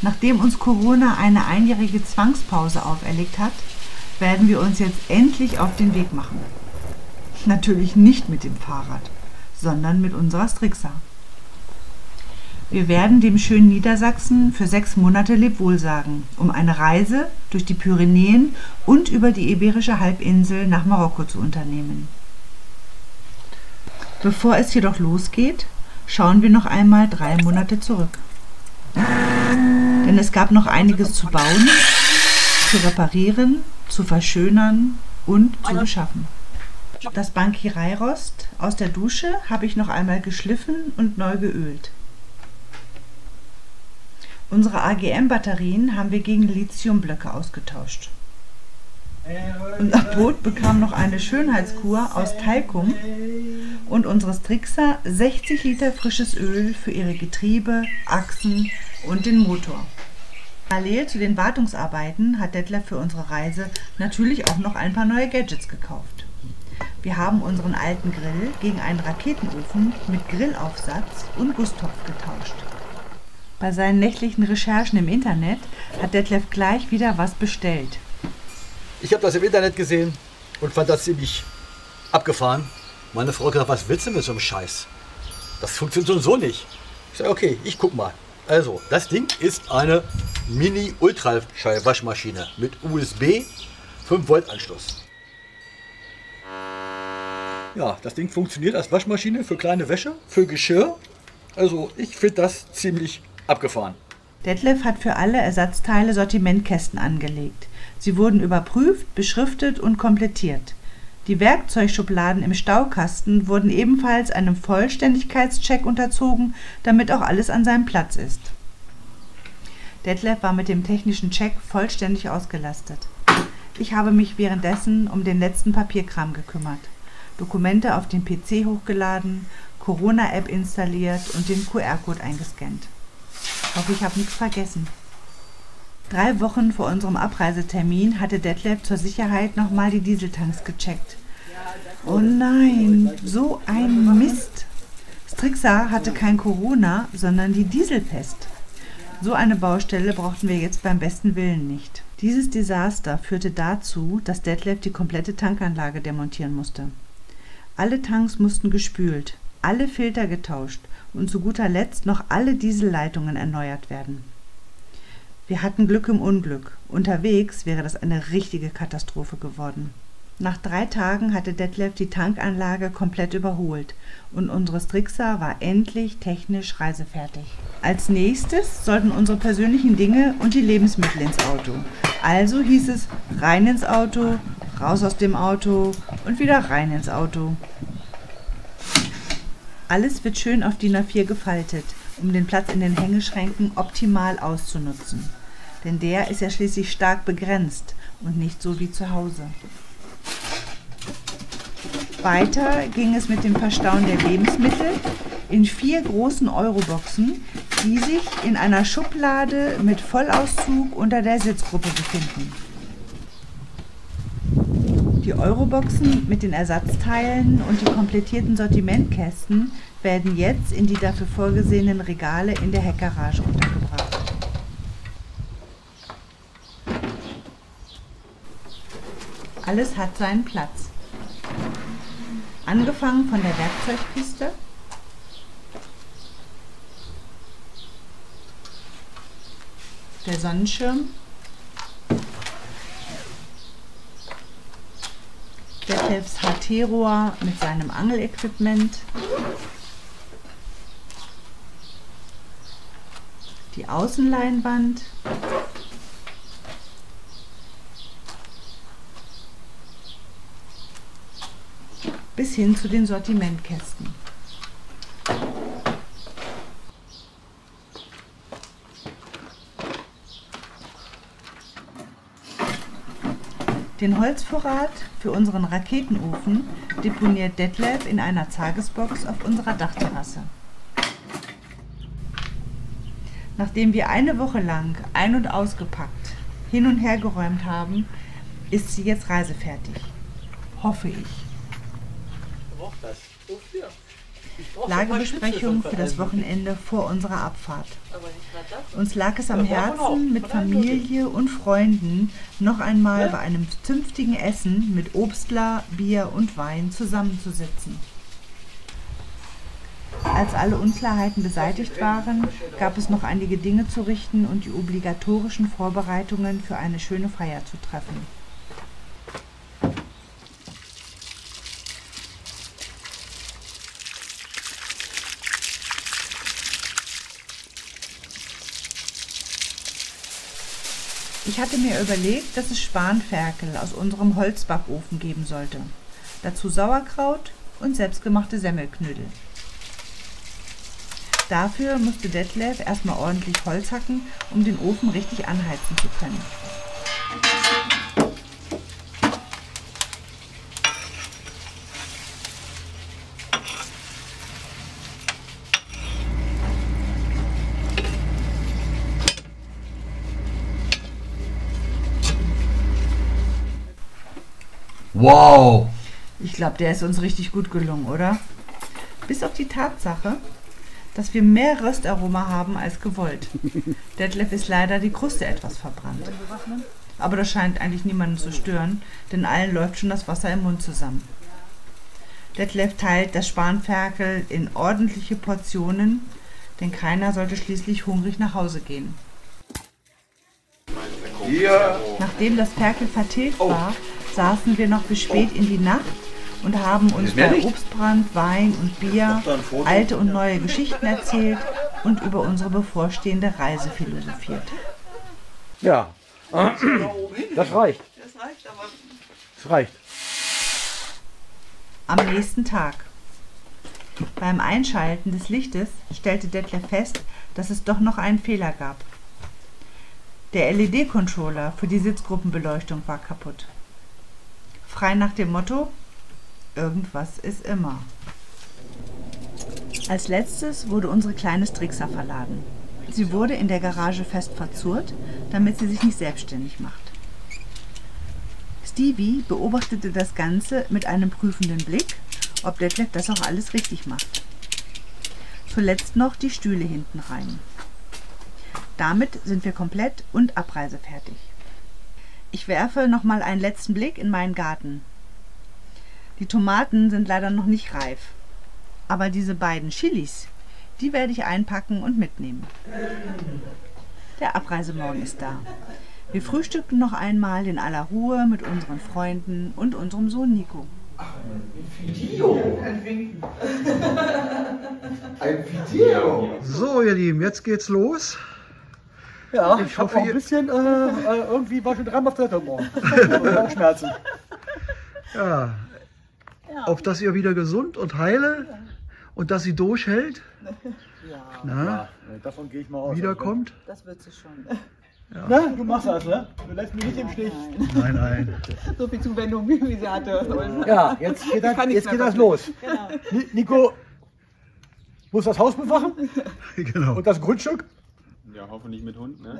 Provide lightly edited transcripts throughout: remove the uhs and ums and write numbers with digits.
Nachdem uns Corona eine einjährige Zwangspause auferlegt hat, werden wir uns jetzt endlich auf den Weg machen. Natürlich nicht mit dem Fahrrad, sondern mit unserer Strixa. Wir werden dem schönen Niedersachsen für 6 Monate Lebewohl sagen, um eine Reise durch die Pyrenäen und über die Iberische Halbinsel nach Marokko zu unternehmen. Bevor es jedoch losgeht, schauen wir noch einmal 3 Monate zurück. Denn es gab noch einiges zu bauen, zu reparieren, zu verschönern und zu beschaffen. Das Bankireirost aus der Dusche habe ich noch einmal geschliffen und neu geölt. Unsere AGM-Batterien haben wir gegen Lithiumblöcke ausgetauscht. Unser Boot bekam noch eine Schönheitskur aus Talkum und unsere Strixa 60 Liter frisches Öl für ihre Getriebe, Achsen und den Motor. Parallel zu den Wartungsarbeiten hat Detlef für unsere Reise natürlich auch noch ein paar neue Gadgets gekauft. Wir haben unseren alten Grill gegen einen Raketenofen mit Grillaufsatz und Gusstopf getauscht. Bei seinen nächtlichen Recherchen im Internet hat Detlef gleich wieder was bestellt. Ich habe das im Internet gesehen und fand das ziemlich abgefahren. Meine Frau hat gesagt, was willst du mit so einem Scheiß? Das funktioniert so nicht. Ich sage, okay, ich guck mal. Also, das Ding ist eine Mini-Ultraschall-Waschmaschine mit USB 5 Volt Anschluss. Ja, das Ding funktioniert als Waschmaschine für kleine Wäsche, für Geschirr. Also, ich finde das ziemlich abgefahren. Detlef hat für alle Ersatzteile Sortimentkästen angelegt. Sie wurden überprüft, beschriftet und komplettiert. Die Werkzeugschubladen im Staukasten wurden ebenfalls einem Vollständigkeitscheck unterzogen, damit auch alles an seinem Platz ist. Detlef war mit dem technischen Check vollständig ausgelastet. Ich habe mich währenddessen um den letzten Papierkram gekümmert, Dokumente auf den PC hochgeladen, Corona-App installiert und den QR-Code eingescannt. Ich hoffe, ich habe nichts vergessen. 3 Wochen vor unserem Abreisetermin hatte Detlef zur Sicherheit nochmal die Dieseltanks gecheckt. Oh nein, so ein Mist! Strixa hatte kein Corona, sondern die Dieselpest. So eine Baustelle brauchten wir jetzt beim besten Willen nicht. Dieses Desaster führte dazu, dass Detlef die komplette Tankanlage demontieren musste. Alle Tanks mussten gespült, alle Filter getauscht und zu guter Letzt noch alle Dieselleitungen erneuert werden. Wir hatten Glück im Unglück. Unterwegs wäre das eine richtige Katastrophe geworden. Nach 3 Tagen hatte Detlef die Tankanlage komplett überholt und unsere Strixa war endlich technisch reisefertig. Als nächstes sollten unsere persönlichen Dinge und die Lebensmittel ins Auto. Also hieß es rein ins Auto, raus aus dem Auto und wieder rein ins Auto. Alles wird schön auf DIN A4 gefaltet, um den Platz in den Hängeschränken optimal auszunutzen. Denn der ist ja schließlich stark begrenzt und nicht so wie zu Hause. Weiter ging es mit dem Verstauen der Lebensmittel in 4 großen Euroboxen, die sich in einer Schublade mit Vollauszug unter der Sitzgruppe befinden. Die Euroboxen mit den Ersatzteilen und die komplettierten Sortimentkästen werden jetzt in die dafür vorgesehenen Regale in der Heckgarage untergebracht. Alles hat seinen Platz. Angefangen von der Werkzeugkiste, der Sonnenschirm, Detlefs HT-Rohr mit seinem Angelequipment, die Außenleinwand, bis hin zu den Sortimentkästen. Den Holzvorrat für unseren Raketenofen deponiert Detlef in einer Tagesbox auf unserer Dachterrasse. Nachdem wir eine Woche lang ein- und ausgepackt, hin und her geräumt haben, ist sie jetzt reisefertig. Hoffe ich. Braucht das? Lagebesprechung für das Wochenende vor unserer Abfahrt. Uns lag es am Herzen, mit Familie und Freunden noch einmal bei einem zünftigen Essen mit Obstler, Bier und Wein zusammenzusitzen. Als alle Unklarheiten beseitigt waren, gab es noch einige Dinge zu richten und die obligatorischen Vorbereitungen für eine schöne Feier zu treffen. Ich hatte mir überlegt, dass es Spanferkel aus unserem Holzbackofen geben sollte. Dazu Sauerkraut und selbstgemachte Semmelknödel. Dafür musste Detlef erstmal ordentlich Holz hacken, um den Ofen richtig anheizen zu können. Wow! Ich glaube, der ist uns richtig gut gelungen, oder? Bis auf die Tatsache, dass wir mehr Röstaroma haben als gewollt. Detlef ist leider die Kruste etwas verbrannt. Aber das scheint eigentlich niemanden zu stören, denn allen läuft schon das Wasser im Mund zusammen. Detlef teilt das Spanferkel in ordentliche Portionen, denn keiner sollte schließlich hungrig nach Hause gehen. Nachdem das Ferkel vertilgt war, saßen wir noch bis spät in die Nacht und haben uns bei Obstbrand, Wein und Bier alte und neue Geschichten erzählt und über unsere bevorstehende Reise philosophiert. Ja, das reicht. Das reicht. Am nächsten Tag. Beim Einschalten des Lichtes stellte Detlef fest, dass es doch noch einen Fehler gab. Der LED-Controller für die Sitzgruppenbeleuchtung war kaputt. Frei nach dem Motto: irgendwas ist immer. Als letztes wurde unsere kleine Strixa verladen. Sie wurde in der Garage fest verzurrt, damit sie sich nicht selbstständig macht. Stevie beobachtete das Ganze mit einem prüfenden Blick, ob Detlef das auch alles richtig macht. Zuletzt noch die Stühle hinten rein. Damit sind wir komplett und abreisefertig. Ich werfe noch mal einen letzten Blick in meinen Garten. Die Tomaten sind leider noch nicht reif. Aber diese beiden Chilis, die werde ich einpacken und mitnehmen. Der Abreisemorgen ist da. Wir frühstückten noch einmal in aller Ruhe mit unseren Freunden und unserem Sohn Nico. Ein Video. So, ihr Lieben, jetzt geht's los. Ja, ich hoffe, auch ein bisschen, irgendwie war schon dreimal auf Toilette morgen. Bauchschmerzen. Ja, auf dass ihr wieder gesund und heile und dass sie durchhält, Ja, davon gehe ich mal aus. wiederkommt. Das wird sie schon. Ja. Na, du machst das, ne? Du lässt mich nicht im Stich. Nein, nein. So viel Zuwendung, wie sie hatte. Ja, jetzt geht das los. Genau. Nico muss das Haus bewachen Genau. und das Grundstück. Ja, hoffentlich mit Hund, ne?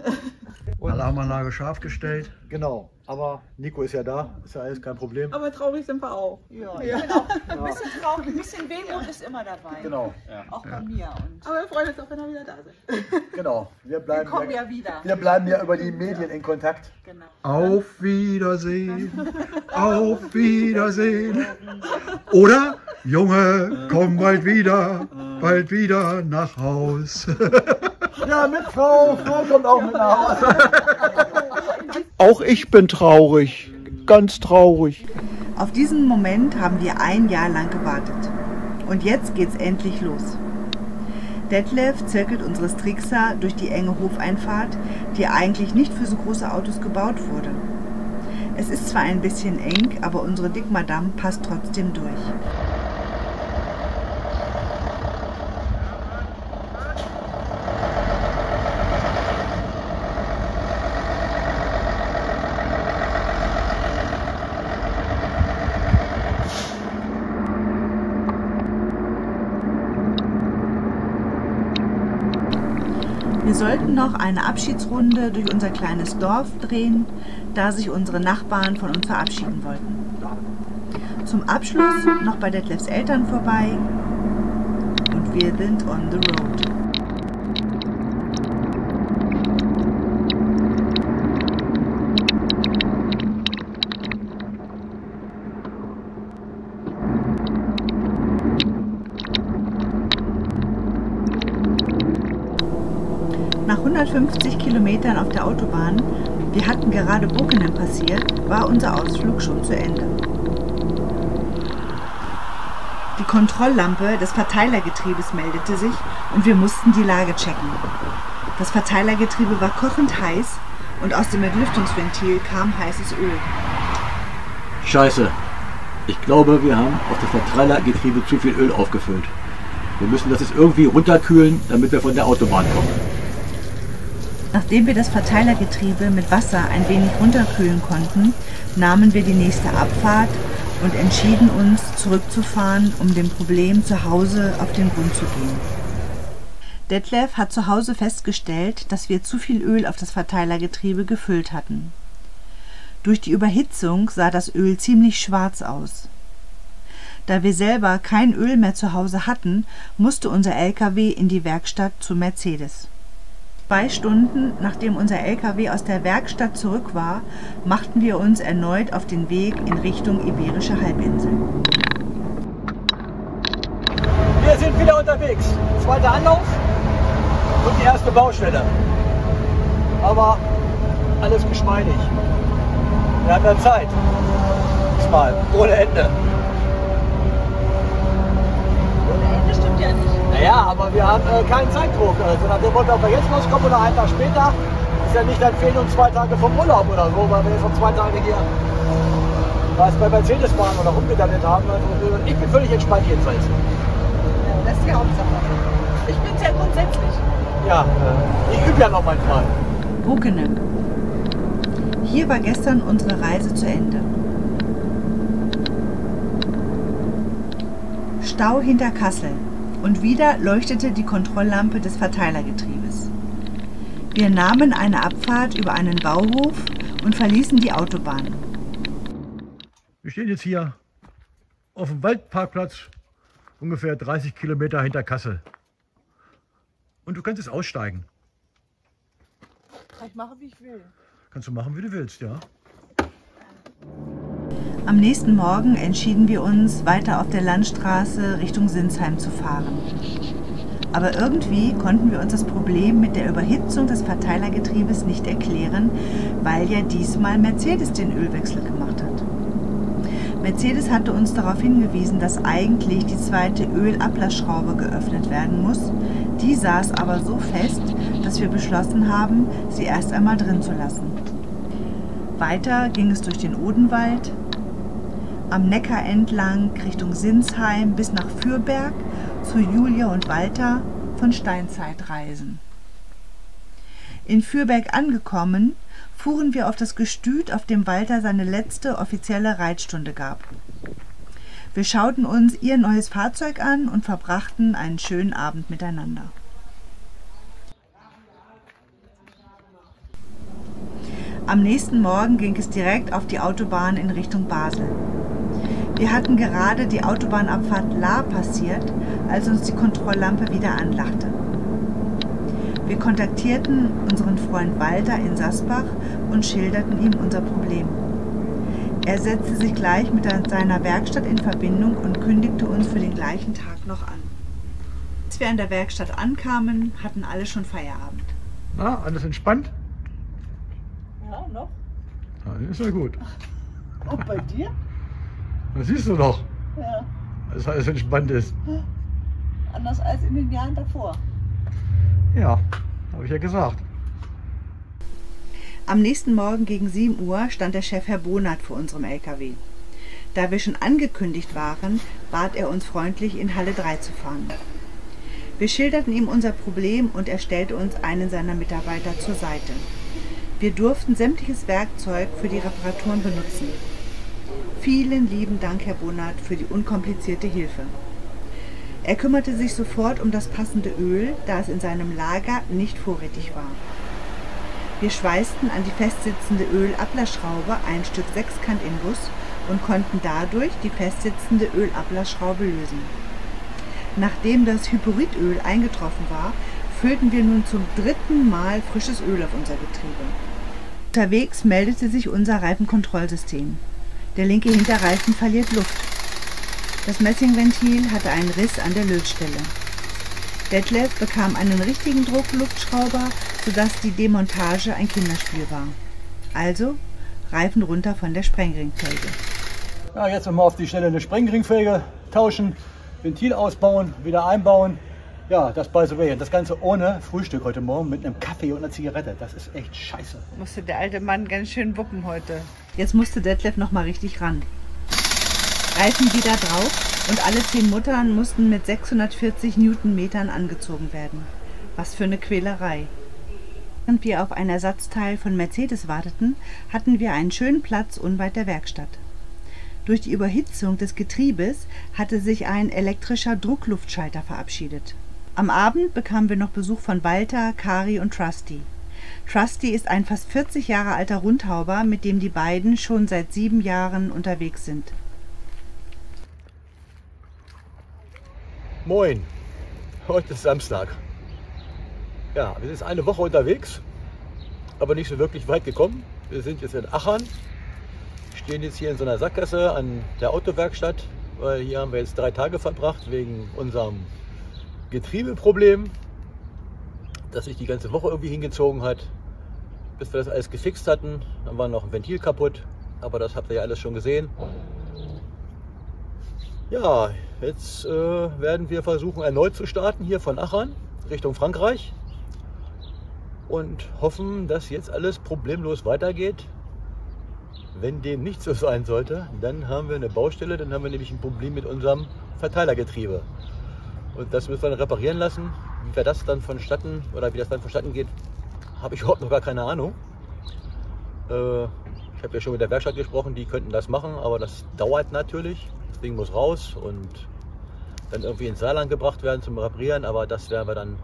Alarmanlage scharf gestellt. Genau, aber Nico ist ja da, ist ja alles kein Problem. Aber traurig sind wir auch. Ja, Ja. genau. Ein bisschen traurig, ein bisschen Wehmut ist immer dabei. Genau, Auch bei mir. Und Aber wir freuen uns auch, wenn wir wieder da sind. genau. Wir wir kommen bleiben ja wieder. wir bleiben ja über die Medien in Kontakt. Genau. Auf Wiedersehen, auf Wiedersehen. Oder, Junge, komm bald wieder nach Haus. Ja, mit Frau kommt auch mit nach Hause. Auch ich bin traurig, ganz traurig. Auf diesen Moment haben wir ein Jahr lang gewartet. Und jetzt geht's endlich los. Detlef zirkelt unsere Strixa durch die enge Hofeinfahrt, die eigentlich nicht für so große Autos gebaut wurde. Es ist zwar ein bisschen eng, aber unsere Dickmadame passt trotzdem durch. Wir sollten noch eine Abschiedsrunde durch unser kleines Dorf drehen, da sich unsere Nachbarn von uns verabschieden wollten. Zum Abschluss noch bei Detlefs Eltern vorbei wir sind on the road. Nach 150 Kilometern auf der Autobahn, wir hatten gerade Bockenem passiert, war unser Ausflug schon zu Ende. Die Kontrolllampe des Verteilergetriebes meldete sich und wir mussten die Lage checken. Das Verteilergetriebe war kochend heiß und aus dem Entlüftungsventil kam heißes Öl. Scheiße. Ich glaube, wir haben auf das Verteilergetriebe zu viel Öl aufgefüllt. Wir müssen das jetzt irgendwie runterkühlen, damit wir von der Autobahn kommen. Nachdem wir das Verteilergetriebe mit Wasser ein wenig runterkühlen konnten, nahmen wir die nächste Abfahrt und entschieden uns, zurückzufahren, um dem Problem zu Hause auf den Grund zu gehen. Detlef hat zu Hause festgestellt, dass wir zu viel Öl auf das Verteilergetriebe gefüllt hatten. Durch die Überhitzung sah das Öl ziemlich schwarz aus. Da wir selber kein Öl mehr zu Hause hatten, musste unser LKW in die Werkstatt zu Mercedes. 2 Stunden, nachdem unser LKW aus der Werkstatt zurück war, machten wir uns erneut auf den Weg in Richtung Iberische Halbinsel. Wir sind wieder unterwegs. Zweiter Anlauf und die erste Baustelle. Aber alles geschmeidig. Wir haben ja Zeit. Diesmal ohne Ende. Ohne Ende stimmt ja nicht. Naja, aber wir haben keinen Zeitdruck. Also nach dem Motto, ob wir jetzt loskommen oder einen Tag später, ist ja nicht, dann fehlen uns 2 Tage vom Urlaub oder so, weil wir jetzt noch 2 Tage hier was bei Mercedes fahren oder rumgedattelt haben. Also ich bin völlig entspannt jedenfalls. Ja, das ist die Hauptsache. Ich bin's ja grundsätzlich. Ja, ich übe ja noch manchmal. Bockenem. Hier war gestern unsere Reise zu Ende. Stau hinter Kassel. Und wieder leuchtete die Kontrolllampe des Verteilergetriebes. Wir nahmen eine Abfahrt über einen Bauhof und verließen die Autobahn. Wir stehen jetzt hier auf dem Waldparkplatz, ungefähr 30 Kilometer hinter Kassel. Und du kannst jetzt aussteigen. Kann ich machen, wie ich will. Kannst du machen, wie du willst, ja. Am nächsten Morgen entschieden wir uns, weiter auf der Landstraße Richtung Sinsheim zu fahren. Aber irgendwie konnten wir uns das Problem mit der Überhitzung des Verteilergetriebes nicht erklären, weil ja diesmal Mercedes den Ölwechsel gemacht hat. Mercedes hatte uns darauf hingewiesen, dass eigentlich die zweite Ölablassschraube geöffnet werden muss. Die saß aber so fest, dass wir beschlossen haben, sie erst einmal drin zu lassen. Weiter ging es durch den Odenwald, am Neckar entlang Richtung Sinsheim bis nach Fürberg zu Julia und Walter von Steinzeitreisen. In Fürberg angekommen, fuhren wir auf das Gestüt, auf dem Walter seine letzte offizielle Reitstunde gab. Wir schauten uns ihr neues Fahrzeug an und verbrachten einen schönen Abend miteinander. Am nächsten Morgen ging es direkt auf die Autobahn in Richtung Basel. Wir hatten gerade die Autobahnabfahrt Lahr passiert, als uns die Kontrolllampe wieder anlachte. Wir kontaktierten unseren Freund Walter in Sasbach und schilderten ihm unser Problem. Er setzte sich gleich mit seiner Werkstatt in Verbindung und kündigte uns für den gleichen Tag noch an. Als wir an der Werkstatt ankamen, hatten alle schon Feierabend. Na, alles entspannt? Ja, noch. Ja, ist ja gut. Und bei dir? Das siehst du doch, Ja. dass alles entspannt ist. Anders als in den Jahren davor. Ja, habe ich ja gesagt. Am nächsten Morgen gegen 7 Uhr stand der Chef Herr Bonert vor unserem LKW. Da wir schon angekündigt waren, bat er uns freundlich, in Halle 3 zu fahren. Wir schilderten ihm unser Problem und er stellte uns einen seiner Mitarbeiter zur Seite. Wir durften sämtliches Werkzeug für die Reparaturen benutzen. Vielen lieben Dank, Herr Bonert, für die unkomplizierte Hilfe. Er kümmerte sich sofort um das passende Öl, da es in seinem Lager nicht vorrätig war. Wir schweißten an die festsitzende Ölablassschraube ein Stück Sechskant-Inguss und konnten dadurch die festsitzende Ölablassschraube lösen. Nachdem das Hyporidöl eingetroffen war, füllten wir nun zum 3. Mal frisches Öl auf unser Getriebe. Unterwegs meldete sich unser Reifenkontrollsystem. Der linke Hinterreifen verliert Luft. Das Messingventil hatte einen Riss an der Lötstelle. Detlef bekam einen richtigen Druckluftschrauber, sodass die Demontage ein Kinderspiel war. Also Reifen runter von der Sprengringfelge. Ja, jetzt nochmal auf die Schnelle eine Sprengringfelge tauschen, Ventil ausbauen, wieder einbauen. Ja, das by the way. Und das Ganze ohne Frühstück heute Morgen mit einem Kaffee und einer Zigarette. Das ist echt scheiße. Musste der alte Mann ganz schön wuppen heute. Jetzt musste Detlef noch mal richtig ran. Reifen wieder drauf und alle 10 Muttern mussten mit 640 Newtonmetern angezogen werden. Was für eine Quälerei. Während wir auf ein Ersatzteil von Mercedes warteten, hatten wir einen schönen Platz unweit der Werkstatt. Durch die Überhitzung des Getriebes hatte sich ein elektrischer Druckluftschalter verabschiedet. Am Abend bekamen wir noch Besuch von Walter, Kari und Trusty. Trusty ist ein fast 40 Jahre alter Rundhauber, mit dem die beiden schon seit 7 Jahren unterwegs sind. Moin, heute ist Samstag. Ja, wir sind jetzt eine Woche unterwegs, aber nicht so wirklich weit gekommen. Wir sind jetzt in Achern, stehen jetzt hier in so einer Sackgasse an der Autowerkstatt, weil hier haben wir jetzt 3 Tage verbracht wegen unserem Getriebeproblem, das sich die ganze Woche irgendwie hingezogen hat. Bis wir das alles gefixt hatten, dann war noch ein Ventil kaputt, aber das habt ihr ja alles schon gesehen. Ja, jetzt werden wir versuchen erneut zu starten hier von Achern Richtung Frankreich und hoffen, dass jetzt alles problemlos weitergeht. Wenn dem nicht so sein sollte, dann haben wir eine Baustelle, dann haben wir nämlich ein Problem mit unserem Verteilergetriebe. Und das müssen wir dann reparieren lassen. Wie das dann vonstatten geht, habe ich überhaupt noch gar keine Ahnung. Ich habe ja schon mit der Werkstatt gesprochen, die könnten das machen, aber das dauert natürlich. Das Ding muss raus und dann irgendwie ins Saarland gebracht werden zum Reparieren, aber das werden wir dann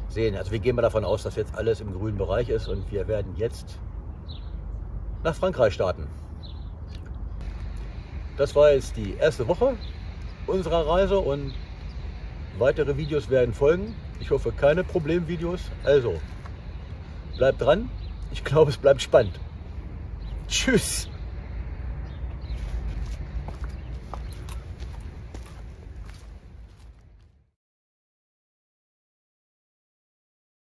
sehen. Also wir gehen mal davon aus, dass jetzt alles im grünen Bereich ist und wir werden jetzt nach Frankreich starten. Das war jetzt die erste Woche unserer Reise und weitere Videos werden folgen. Ich hoffe keine Problemvideos. Also bleibt dran. Ich glaube, es bleibt spannend. Tschüss.